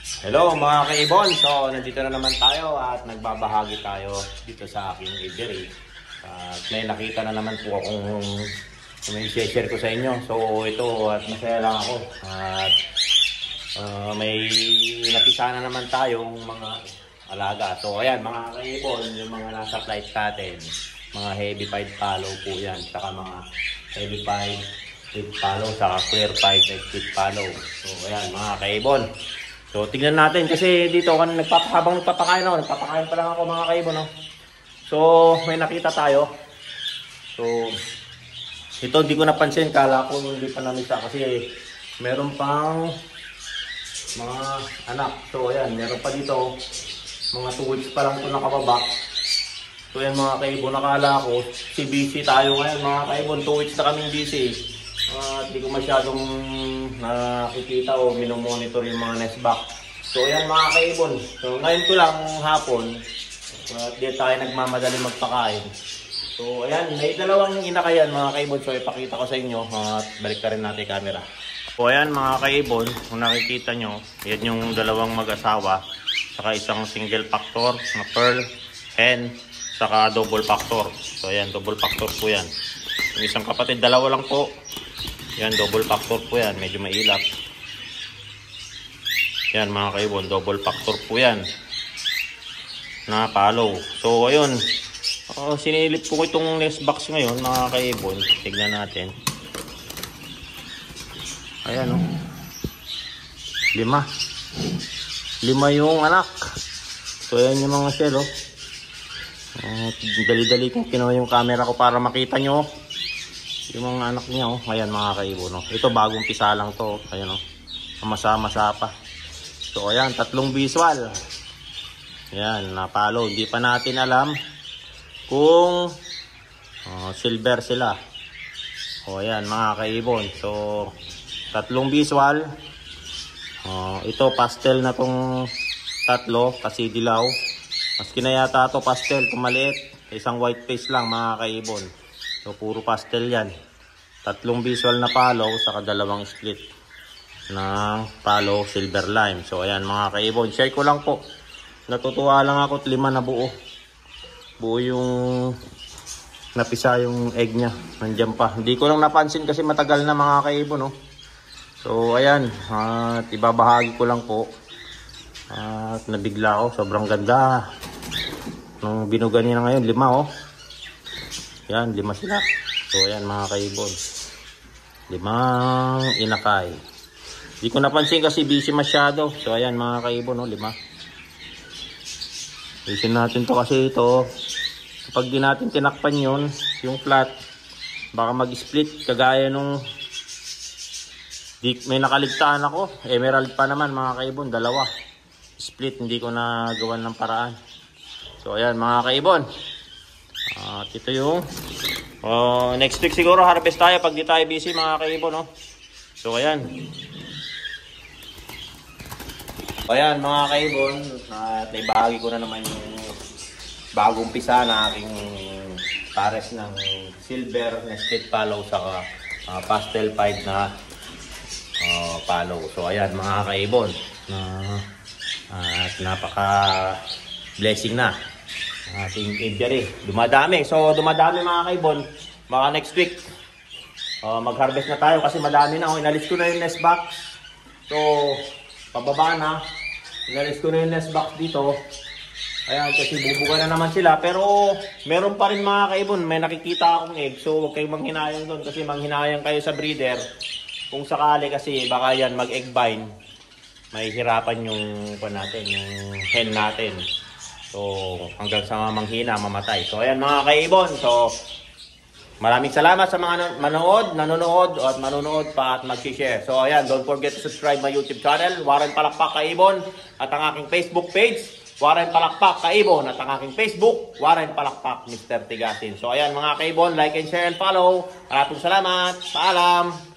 Hello mga kaibon, so nandito na naman tayo at nagbabahagi tayo dito sa aking aviary. At may nakita na naman po akong may share ko sa inyo. So ito at masaya lang ako. At may napisa na naman tayong mga alaga. So ayan mga kaibon, yung mga nasa flight natin, mga heavy pied follow po yan. Saka mga heavy pied follow, saka clear pied split follow. So ayan mga kaibon. So, tignan natin kasi dito habang nagpapakain ako, nagpapakain pa lang ako mga kaibon, no? So, may nakita tayo. So, ito hindi ko napansin, kala ko hindi pa namisa kasi meron pang mga anak. So, ayan, meron pa dito, mga 2 weeks pa lang ito nakababa. So, ayan mga kaibon, nakala ko, busy tayo ngayon mga kaibon, 2 weeks na kaming busy. Hindi ko masyadong nakikita o minomonitor yung mga nest box. So ayan mga kaibon. So ngayon ko lang hapon at di tayo nagmamadali magpakain. So ayan, may dalawang inakayan mga kaibon. So ipakita ko sa inyo at balik ka rin natin camera. So ayan mga kaibon, kung nakikita nyo, yan yung dalawang mag-asawa saka isang single factor na pearl hen saka double factor. So ayan, double factor po yan. Yung isang kapatid, dalawa lang po. Yan, double factor po yan. Medyo mailap. Yan mga kaibon, double factor po yan. Na follow. So, ayun. Sinilip po ko itong nest box ngayon mga kaibon. Tignan natin. Ayan o. 5 yung anak. So, ayan yung mga shell o. Dali-dali ko kinuha yung camera ko para makita nyo yung mga anak niya, oh. Ayan mga kaibon, no? Ito bagong pisa lang to. Ayan, oh. Masa-masa pa. So ayan, 3 visual. Ayan, napalo. Hindi pa natin alam kung silver sila. O ayan mga kaibon. So 3 visual. Ito pastel na tong 3 kasi dilaw. Mas kinayata to pastel kung maliit. Isang white face lang mga kaibon. So, puro pastel yan. 3 visual na follow, saka 2 split ng follow silver lime. So, ayan mga kaibon. Share ko lang po. Natutuwa lang ako at 5 na buo. Buo yung napisa yung egg niya. Nandiyan pa. Hindi ko lang napansin kasi matagal na mga kaibon, no? So, ayan. At ibabahagi ko lang po. At nabigla ako. Sobrang ganda. Nung binugan niya na ngayon, 5, oh. Yan, 5 sila. So, ayan mga kaibon. 5 inakay. Hindi ko napansin kasi busy masyado. So, ayan mga kaibon, no? 5. Isin natin to kasi ito. Kapag di natin tinakpan yun, yung flat, baka mag-split. Kagaya nung may nakaligtaan ako. Emerald pa naman mga kaibon. 2. Split, hindi ko na gawan ng paraan. So, ayan mga kaibon. At ito yung next week siguro harvest tayo pag di tayo busy mga kaibon, no? So ayan. Ayan mga kaibon, at ibahagi ko na naman yung bagong pisa na aking pares ng silver nested follow saka pastel pied na follow. So ayan mga kaibon, at napaka blessing na ating aviary. Dumadami. So, dumadami mga kaibon. Baka next week, mag-harvest na tayo kasi madami na. Inalis ko na yung nest box. So, pababa na. Inalis ko na yung nest box dito. Ayan, kasi bubuga na naman sila. Pero, meron pa rin mga kaibon. May nakikita akong egg. So, huwag kayong manghinayang doon kasi manghinayang kayo sa breeder. Kung sakali kasi, baka yan mag-egg bind. May hirapan yung hen natin. So, hanggang sa manghina, mamatay. So, ayan mga kaibon. So, maraming salamat sa mga nanonood at manonood pa at mag-share. So, ayan, don't forget to subscribe my YouTube channel, Warren Palakpak Kaibon, at ang aking Facebook page, Warren Palakpak Kaibon, at ang aking Facebook, Warren Palakpak Mr. Tigasin. So, ayan mga kaibon, like and share and follow. Maraming salamat. Paalam.